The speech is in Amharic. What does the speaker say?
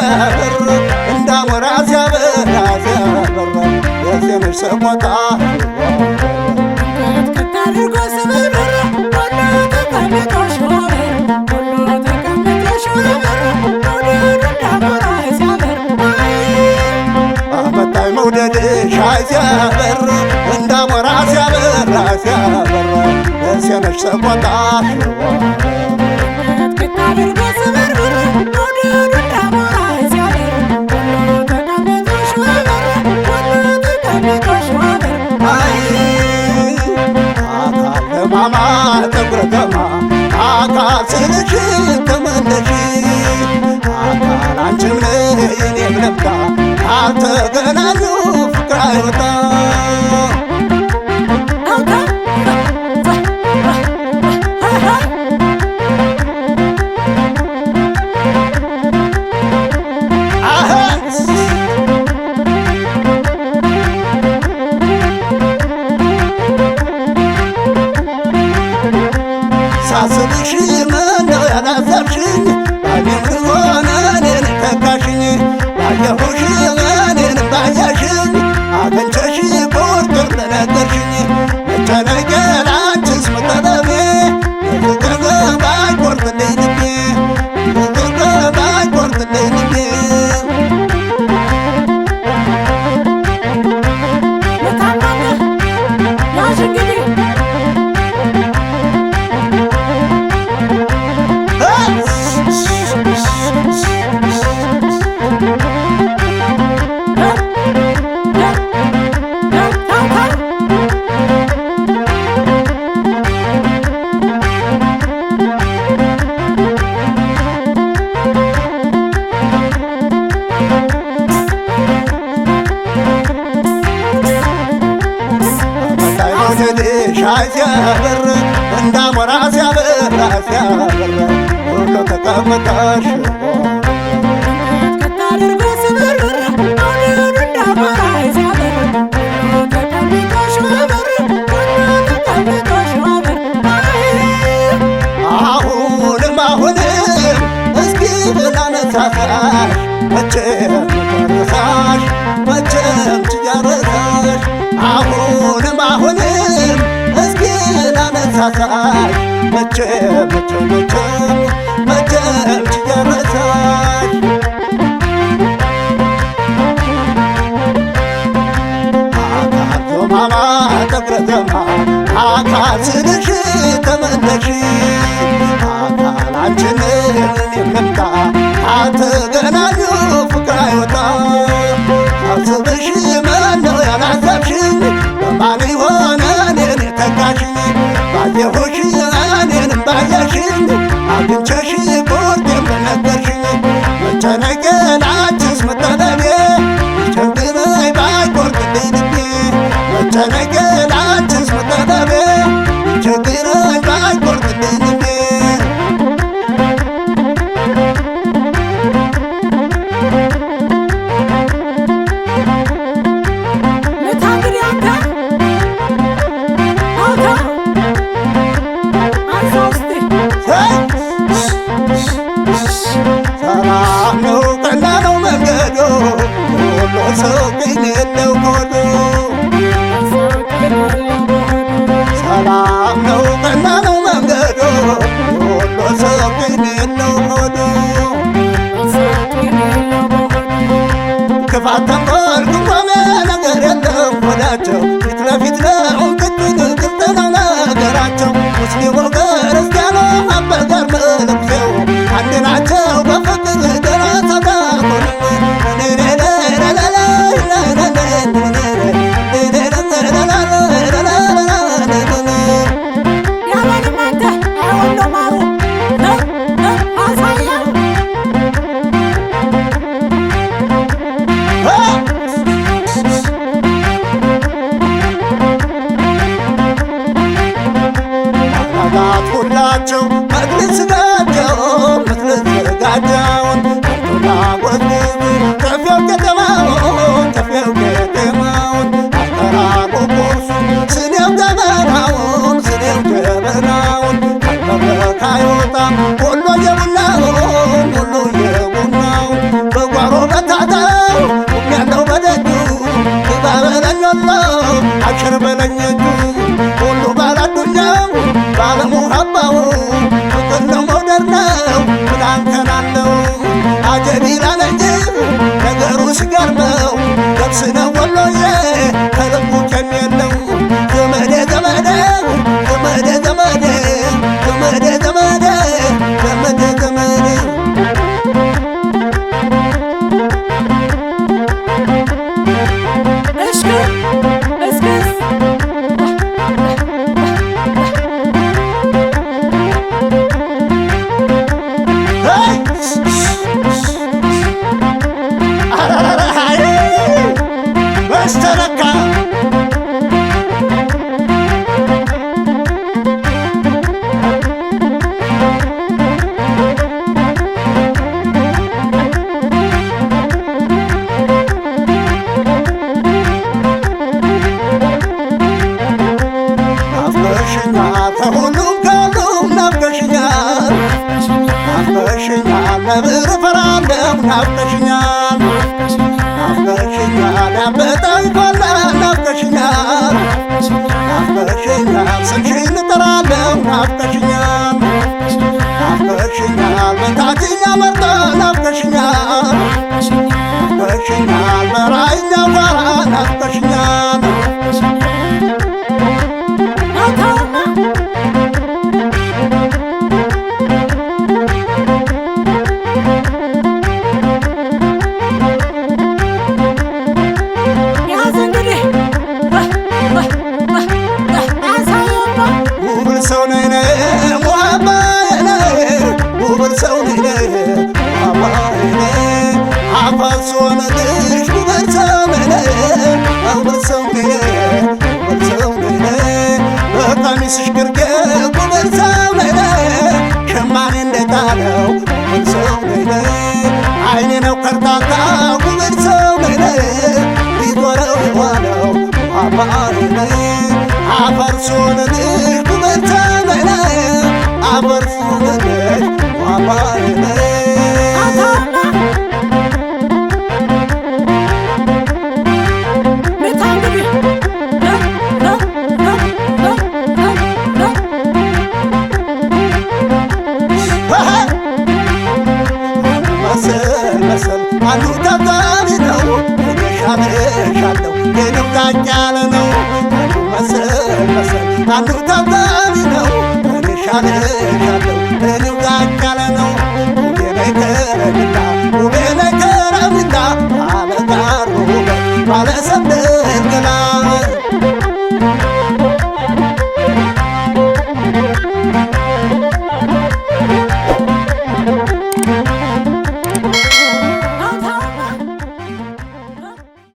ሲያበር እንዳሞራ ሲያበራ ሲያበራ የዜነሽ ሰቆጣ ከታድርጎ ስብርብር ሁሉ ተቀምጦ ሾበር ሁሉ ተቀምጦ ሾበር መውደድ እንዳሞራ ሲያበር አመጣኝ መውደድሽ አይ ሲያበር እንዳሞራ ሲያበራ ሲያበራ የዜነሽ ሰቆጣ ከታድርጎ ስብርብር መውደድ እንዳሞራ ሲያበር ሁሉ ተቀምጦ ሾበር ሁሉ ተቀምጦ ሾበር ማማ ተጉረገማ አካል ስልሽ ተመለሽ አካል አንቺም ነይ እኔም ልምጣ ካልተገናኙ ፍቅር አይወጣ ሳስብሽ ምነው ያላሰብሽኝ ባየሁሽ ሆነ እኔን ተካሽኝ ባየሁሽ እኔን ባያሽኝ አግኝተሽ ቁርጡን ለነገርሽኝ መጨነቄ ላንቺስ መጠለቤ የፍቅር ባይቆርጥልኝ ልቤ የፍቅር ባይቆርጥልኝ ልቤ ሻይ ሲያበር እንዳሞራ ሲያበራ ሲያበራ ሁሉ ተቀመጠሽ ከታድርጎ ስብርብር መውደድ እንዳሞራ ሲያበር ሁሉ ተቀምጦ ሾበር ሁሉ ተቀምጦ ሾበር አሁንም እስኪ ላነሳሳሽ መቼም ጨርሳሽ መቼም ችያረሳሽ አሁንም እስኪ ላነሳሳሽ መቼም ችያረሳሽ አካል ዞማማ ተጉረገማ አካል ስልሽ ተመለሽ አካል አንቺን እኔም ልምጣ ካልተገናኙ ፍቅር አይወጣ ሳስብሽ ምነው ያላሰብሽኝ በማን ሆነ እኔን ተካሽኝ ባየሁሽ እኔንም ባያሽኝ አግኝተሽ ቁርጤን በነገርሽኝ መጨነቄ ላንቺስ መጠለቤ ቢቸግረኝ ባይቆርጥልኝ ልቤ መጨነቄ ላንቺስ መጠለቤ ቢቸግረኝ ባይቆርጥልኝ ልቤ ሰላም ነው ቀና ነው መንገዱ ሁሉ ሰው ግን የለው ሆዱ ሰላም ነው ቀና ነው መንገዱ ሁሉ ሰው ግን የለው ሆዱ ክፋት ተንኮል ጉቦሜ ነገር የለም ሆዳቸው ፊት ለፊት ነው ቅጥል ግልጥ ነው ነገራቸው ሙስሊሙ ክርስቲያኑ አበጋር መለክሴው አንድ ናቸው በፍቅር ገና ተጋቆሉ ያለው አሽር በለኝ እጁ ሁሉ ባላዱኛው ባለሙሀባው ፍቅር ነው መውደድ ነው ምናንከን አለው አጀብ ይላል እንጂ ነገሩ ሲገርመው ገብስ ነው ወሎዬ ከልቡ ጨም የለው ዘመዴ ዘመዴ ዘመዴ ዘመዴ ዘመዴ ዘመዴ ዘመዴ ዘመዴ በስተረካ ናፍቀሽኛ ከሁሉም ከሁሉም ናፍቀሽኛል ናፍቀሽኛል ነብር እፈራለሁ ናፍቀሽኛል ናፍቀሽኛል ያበጠኝ ፈላ ናፍቀሽኛል ናፍቀሽኛል ስምሽን እጠራለሁ ናፍቀሽኛል ናፍቀሽኛል በታችኛ መርጠ ናፍቀሽኛል ናፍቀሽኛል በራይኛ ጓራ ናፍቀሽኛል ውብል ሰው ነይነ ሙሀባይነ ውብል ሰው ነይነ ሙሀባይነ አፋር ሶነልሽ ውብል ሰው ነይነ ውብል ሰው ነይነ ውብል ሰው ነይነ በቀሚስሽ ግርጌ ውብል ሰው ነይነ ሸማኔ እንደጣለው ውብል ሰው ነይነ አይኔ ነው ከርታታ ውብል ሰው ነይነ ቢዞረው የዋለው ሙሀባይነ አፈር ሶነልሽ ውብል ሰው ነይነ አፈር ሶነልሽ ሙሀባይነ መሰል መሰል አንዱ ታታሚ ነው ሻለሻለው የኔው ዛቅ ያለ ነው መሰል መሰል አንዱ ታታሚ ነው ሻለሻለው የኔው ዛቅ ያለ ነው ውቤነይ ከረሚላ ውቤነይ ከረሚላ ባለጋር ውበት ባለሰንደል ገላ